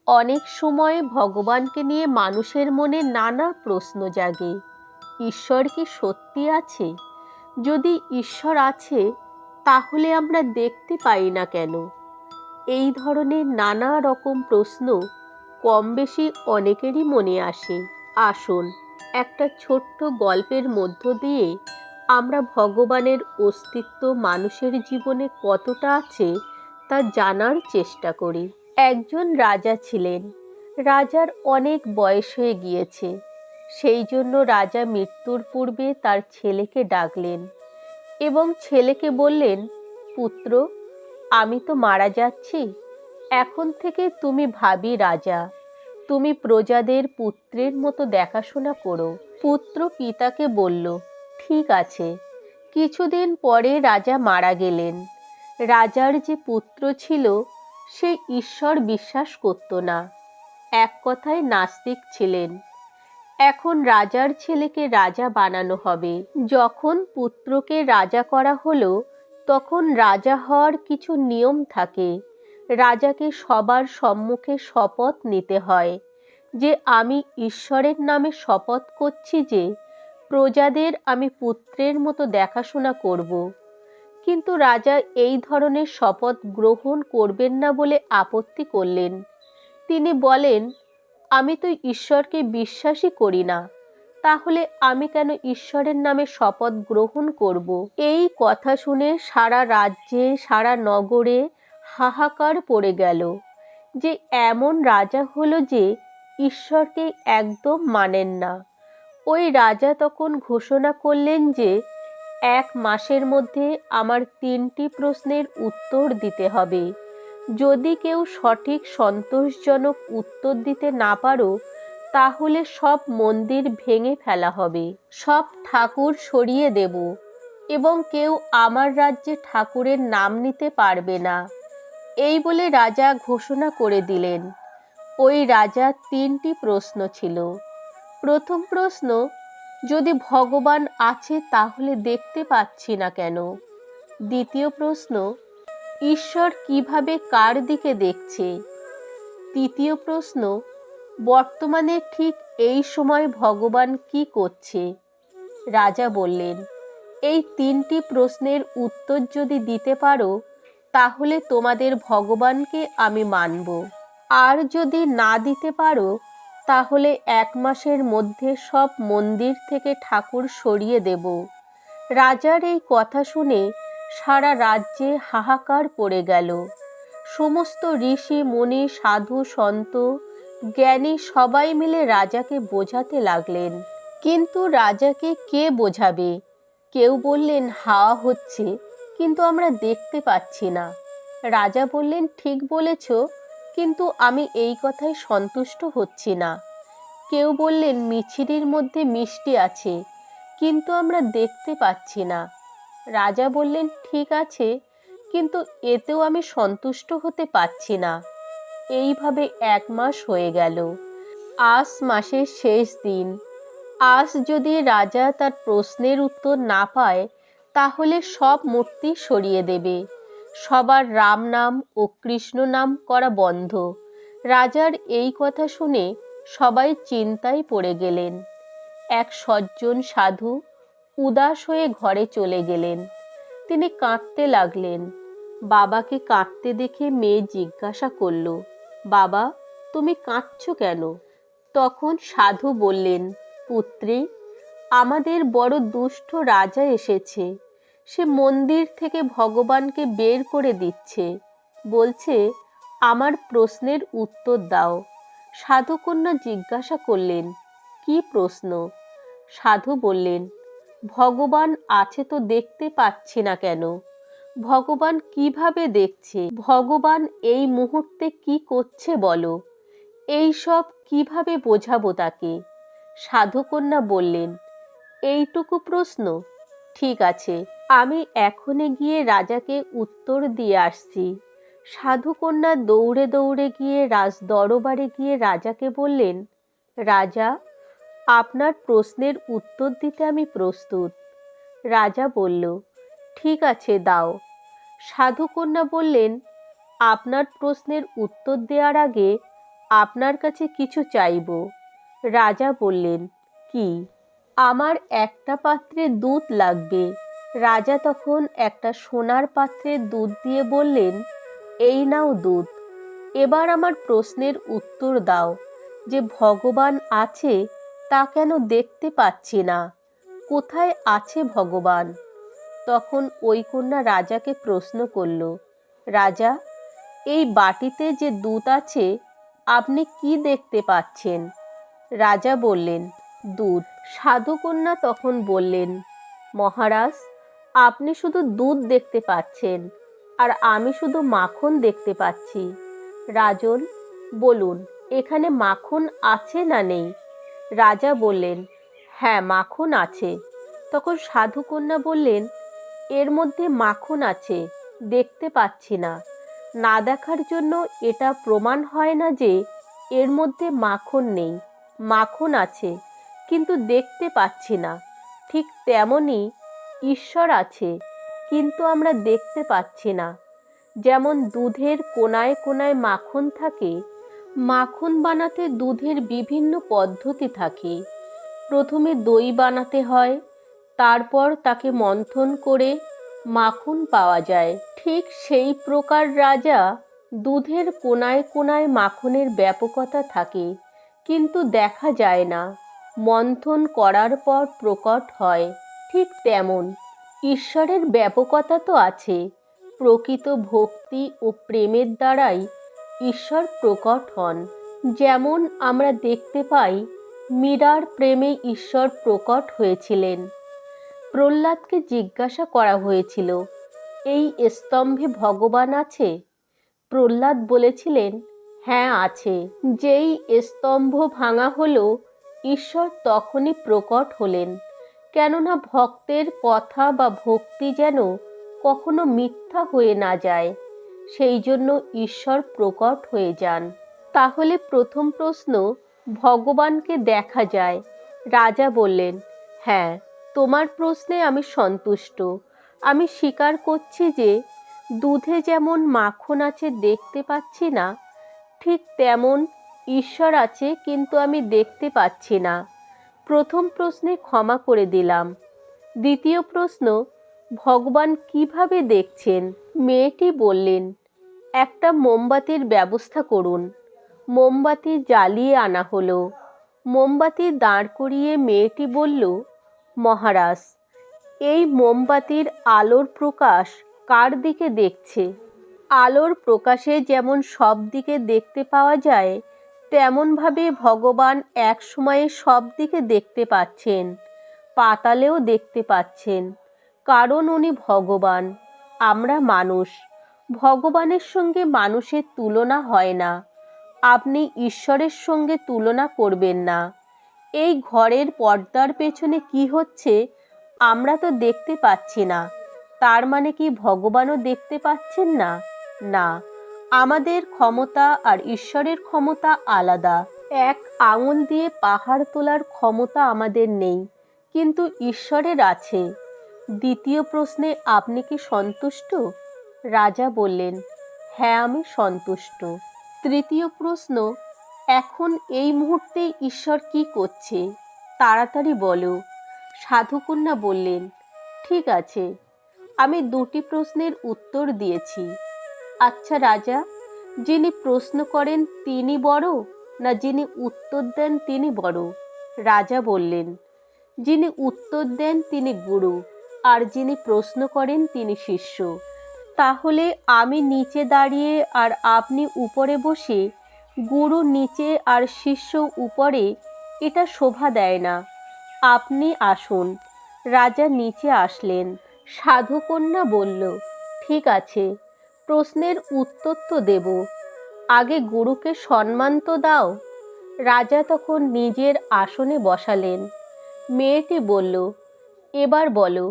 অনেক সময় ভগবানকে নিয়ে মানুষের মনে নানা প্রশ্ন জাগে। ঈশ্বর কি সত্যি আছে? যদি ঈশ্বর আছে, তাহলে আমরা দেখতে পাই না কেন? এই ধরনের নানা রকম প্রশ্ন কম বেশি অনেকেরই মনে আসে। আসুন, একটা ছোট্ট গল্পের মধ্য দিয়ে আমরা ভগবানের অস্তিত্ব মানুষের জীবনে কতটা আছে তা জানার চেষ্টা করি। একজন রাজা ছিলেন। রাজার অনেক বয়স হয়ে গিয়েছে। সেই জন্য রাজা মৃত্যুর পূর্বে তার ছেলেকে ডাকলেন এবং ছেলেকে বললেন, পুত্র, আমি তো মারা যাচ্ছি। এখন থেকে তুমি ভাবি রাজা। তুমি প্রজাদের পুত্রের মতো দেখাশোনা করো। পুত্র পিতাকে বলল, ঠিক আছে। কিছুদিন পরে রাজা মারা গেলেন। রাজার যে পুত্র ছিল, সে ঈশ্বর বিশ্বাস করত না। এক কথায় নাস্তিক ছিলেন। এখন রাজার ছেলেকে রাজা বানানো হবে। যখন পুত্রকে রাজা করা হলো, তখন রাজা হওয়ার কিছু নিয়ম থাকে। রাজাকে সবার সম্মুখে শপথ নিতে হয় যে আমি ঈশ্বরের নামে শপথ করছি যে প্রজাদের আমি পুত্রের মতো দেখাশোনা করব। কিন্তু রাজা এই ধরনের শপথ গ্রহণ করবেন না বলে আপত্তি করলেন। তিনি বলেন, আমি তো ঈশ্বরকে বিশ্বাসই করি না, তাহলে আমি কেন ঈশ্বরের নামে শপথ গ্রহণ করব? এই কথা শুনে সারা রাজ্যে, সারা নগরে হাহাকার পড়ে গেল যে এমন রাজা হলো যে ঈশ্বরকে একদম মানেন না। ওই রাজা তখন ঘোষণা করলেন যে 1 মাসের মধ্যে আমার 3টি প্রশ্নের উত্তর দিতে হবে। যদি কেউ সঠিক সন্তোষজনক উত্তর দিতে না পারো, তাহলে সব মন্দির ভেঙে ফেলা হবে, সব ঠাকুর সরিয়ে দেব এবং কেউ আমার রাজ্যে ঠাকুরের নাম নিতে পারবে না। এই বলে রাজা ঘোষণা করে দিলেন। ওই রাজার 3টি প্রশ্ন ছিল। প্রথম প্রশ্ন, যদি ভগবান আছে তাহলে দেখতে পাচ্ছি না কেন? দ্বিতীয় প্রশ্ন, ঈশ্বর কিভাবে কার দিকে দেখছে? তৃতীয় প্রশ্ন, বর্তমানে ঠিক এই সময় ভগবান কি করছে? রাজা বললেন, এই 3টি প্রশ্নের উত্তর যদি দিতে পারো, তাহলে তোমাদের ভগবানকে আমি মানব। আর যদি না দিতে পারো, তাহলে 1 মাসের মধ্যে সব মন্দির থেকে ঠাকুর সরিয়ে দেব। রাজার এই কথা শুনে সারা রাজ্যে হাহাকার পড়ে গেল। সমস্ত ঋষি, মুনি, সাধু, সন্ত, জ্ঞানী সবাই মিলে রাজাকে বোঝাতে লাগলেন। কিন্তু রাজাকে কে বোঝাবে? কেউ বললেন, হাওয়া হচ্ছে, কিন্তু আমরা দেখতে পাচ্ছি না। রাজা বললেন, ঠিক বলেছ, কিন্তু আমি এই কথায় সন্তুষ্ট হচ্ছি না। কেউ বললেন, মিছরির মধ্যে মিষ্টি আছে, কিন্তু আমরা দেখতে পাচ্ছি না। রাজা বললেন, ঠিক আছে, কিন্তু এতেও আমি সন্তুষ্ট হতে পারছি না। এইভাবে 1 মাস হয়ে গেল। আষ মাসের শেষ দিন। আজ যদি রাজা তার প্রশ্নের উত্তর না পায়, তাহলে সব মূর্তি সরিয়ে দেবে। সবার রাম নাম ও কৃষ্ণ নাম করা বন্ধ। রাজার এই কথা শুনে সবাই চিন্তায় পড়ে গেলেন। এক সজ্জন সাধু উদাস হয়ে ঘরে চলে গেলেন। তিনি কাঁদতে লাগলেন। বাবাকে কাঁদতে দেখে মেয়ে জিজ্ঞাসা করল, বাবা, তুমি কাঁদছো কেন? তখন সাধু বললেন, পুত্রী, আমাদের বড় দুষ্ট রাজা এসেছে। সে মন্দির থেকে ভগবানকে বের করে দিচ্ছে। বলছে, আমার প্রশ্নের উত্তর দাও। সাধুকন্যা জিজ্ঞাসা করলেন, কি প্রশ্ন? সাধু বললেন, ভগবান আছে তো দেখতে পাচ্ছি না কেন? ভগবান কিভাবে দেখছে? ভগবান এই মুহূর্তে কি করছে বলো? এই সব কিভাবে বোঝাবো তাকে? সাধুকন্যা বললেন, এইটুকু প্রশ্ন? ঠিক আছে, আমি এখনই গিয়ে রাজাকে উত্তর দিয়ে আসছি। সাধুকন্যা দৌড়ে দৌড়ে গিয়ে রাজ দরবারে গিয়ে রাজাকে বললেন, রাজা, আপনার প্রশ্নের উত্তর দিতে আমি প্রস্তুত। রাজা বলল, ঠিক আছে, দাও। সাধুকন্যা বললেন, আপনার প্রশ্নের উত্তর দেওয়ার আগে আপনার কাছে কিছু চাইব। রাজা বললেন, কি? আমার একটা পাত্রে দুধ লাগবে। রাজা তখন একটা সোনার পাত্রে দুধ দিয়ে বললেন, এই নাও দুধ। এবার আমার প্রশ্নের উত্তর দাও যে ভগবান আছে তা কেন দেখতে পাচ্ছি না? কোথায় আছে ভগবান? তখন ওই কন্যা রাজাকে প্রশ্ন করল, রাজা, এই বাটিতে যে দুধ আছে আপনি কি দেখতে পাচ্ছেন? রাজা বললেন, দুধ। সাধুকন্যা তখন বললেন, মহারাজ, আপনি শুধু দুধ দেখতে পাচ্ছেন আর আমি শুধু মাখন দেখতে পাচ্ছি। রাজন, বলুন, এখানে মাখন আছে না নেই? রাজা বললেন, হ্যাঁ, মাখন আছে। তখন সাধুকন্যা বললেন, এর মধ্যে মাখন আছে, দেখতে পাচ্ছি না। না দেখার জন্য এটা প্রমাণ হয় না যে এর মধ্যে মাখন নেই। মাখন আছে, কিন্তু দেখতে পাচ্ছি না। ঠিক তেমনই ঈশ্বর আছে, কিন্তু আমরা দেখতে পাচ্ছি না। যেমন দুধের কোনায় কোনায় মাখন থাকে, মাখন বানাতে দুধের বিভিন্ন পদ্ধতি থাকে। প্রথমে দই বানাতে হয়, তারপর তাকে মন্থন করে মাখন পাওয়া যায়। ঠিক সেই প্রকার রাজা, দুধের কোনায় কোনায় মাখনের ব্যাপকতা থাকে, কিন্তু দেখা যায় না, মন্থন করার পর প্রকট হয়। ঠিক তেমন ঈশ্বরের ব্যাপকতা তো আছে। প্রকৃত ভক্তি ও প্রেমের দ্বারাই ঈশ্বর প্রকট হন। যেমন আমরা দেখতে পাই, মীরার প্রেমে ঈশ্বর প্রকট হয়েছিলেন। প্রহ্লাদকে জিজ্ঞাসা করা হয়েছিল, এই স্তম্ভে ভগবান আছে? প্রহ্লাদ বলেছিলেন, হ্যাঁ আছে। যেই স্তম্ভ ভাঙা হলো, ঈশ্বর তখনই প্রকট হলেন। কেননা ভক্তের কথা বা ভক্তি যেন কখনো মিথ্যা হয়ে না যায়, সেই জন্য ঈশ্বর প্রকট হয়ে যান। তাহলে প্রথম প্রশ্ন, ভগবানকে দেখা যায়? রাজা বললেন, হ্যাঁ, তোমার প্রশ্নে আমি সন্তুষ্ট। আমি স্বীকার করছি যে দুধে যেমন মাখন আছে দেখতে পাচ্ছি না, ঠিক তেমন ঈশ্বর আছে, কিন্তু আমি দেখতে পাচ্ছি না। প্রথম প্রশ্নে ক্ষমা করে দিলাম। দ্বিতীয় প্রশ্ন, ভগবান কিভাবে দেখছেন? মেয়েটি বললেন, একটা মোমবাতির ব্যবস্থা করুন। মোমবাতি জ্বালিয়ে আনা হলো। মোমবাতি দাঁড় করিয়ে মেয়েটি বলল, মহারাজ, এই মোমবাতির আলোর প্রকাশ কার দিকে দেখছে? আলোর প্রকাশে যেমন সব দিকে দেখতে পাওয়া যায়, তেমনভাবে ভগবান এক সময়ে সব দিকে দেখতে পাচ্ছেন, পাতালেও দেখতে পাচ্ছেন, কারণ উনি ভগবান, আমরা মানুষ। ভগবানের সঙ্গে মানুষের তুলনা হয় না। আপনি ঈশ্বরের সঙ্গে তুলনা করবেন না। এই ঘরের পর্দার পেছনে কি হচ্ছে আমরা তো দেখতে পাচ্ছি না, তার মানে কি ভগবানও দেখতে পাচ্ছেন না? না, আমাদের ক্ষমতা আর ঈশ্বরের ক্ষমতা আলাদা। এক আঙুল দিয়ে পাহাড় তোলার ক্ষমতা আমাদের নেই, কিন্তু ঈশ্বরের আছে। দ্বিতীয় প্রশ্নে আপনি কি সন্তুষ্ট? রাজা বললেন, হ্যাঁ, আমি সন্তুষ্ট। তৃতীয় প্রশ্ন, এখন এই মুহূর্তে ঈশ্বর কি করছে? তাড়াতাড়ি বলো। সাধুকন্যা বললেন, ঠিক আছে, আমি দুটি প্রশ্নের উত্তর দিয়েছি। আচ্ছা রাজা, যিনি প্রশ্ন করেন তিনি বড়, না যিনি উত্তর দেন তিনি বড়? রাজা বললেন, যিনি উত্তর দেন তিনি গুরু, আর যিনি প্রশ্ন করেন তিনি শিষ্য। তাহলে আমি নিচে দাঁড়িয়ে আর আপনি উপরে বসে, গুরু নিচে আর শিষ্য উপরে, এটা শোভা দেয় না। আপনি আসুন। রাজা নিচে আসলেন। সাধুকন্যা বলল, ঠিক আছে, প্রশ্নের উত্তর তো দেব, আগে গুরুকে সম্মান তো দাও। রাজা তখন নিজের আসনে বসালেন। মেয়েটি বলল, এবার বলো,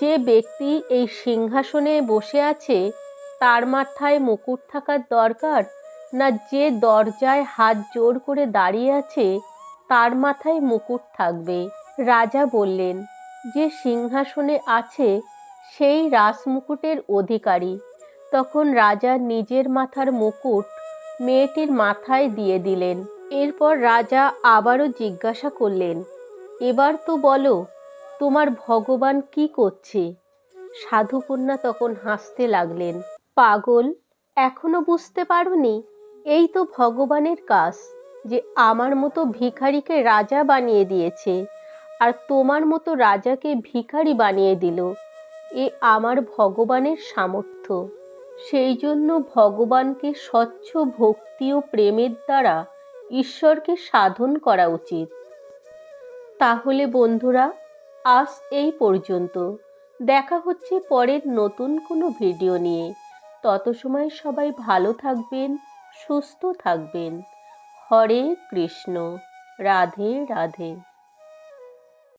যে ব্যক্তি এই সিংহাসনে বসে আছে তার মাথায় মুকুট থাকার দরকার, না যে দরজায় হাত জোড় করে দাঁড়িয়ে আছে তার মাথায় মুকুট থাকবে? রাজা বললেন, যে সিংহাসনে আছে সেই রাজমুকুটের অধিকারী। তখন রাজা নিজের মাথার মুকুট মেয়েটির মাথায় দিয়ে দিলেন। এরপর রাজা আবারও জিজ্ঞাসা করলেন, এবার তো বলো, তোমার ভগবান কি করছে? সাধুকন্যা তখন হাসতে লাগলেন। পাগল, এখনো বুঝতে পারোনি? এই তো ভগবানের কাজ, যে আমার মতো ভিখারিকে রাজা বানিয়ে দিয়েছে, আর তোমার মতো রাজাকে ভিখারি বানিয়ে দিল। এ আমার ভগবানের সামর্থ্য। সেই জন্য ভগবানকে স্বচ্ছ ভক্তি ও প্রেমের দ্বারা ঈশ্বরকে সাধন করা উচিত। তাহলে বন্ধুরা, আজ এই পর্যন্ত। দেখা হচ্ছে পরের নতুন কোনো ভিডিও নিয়ে। তত সময় সবাই ভালো থাকবেন, সুস্থ থাকবেন। হরে কৃষ্ণ। রাধে রাধে।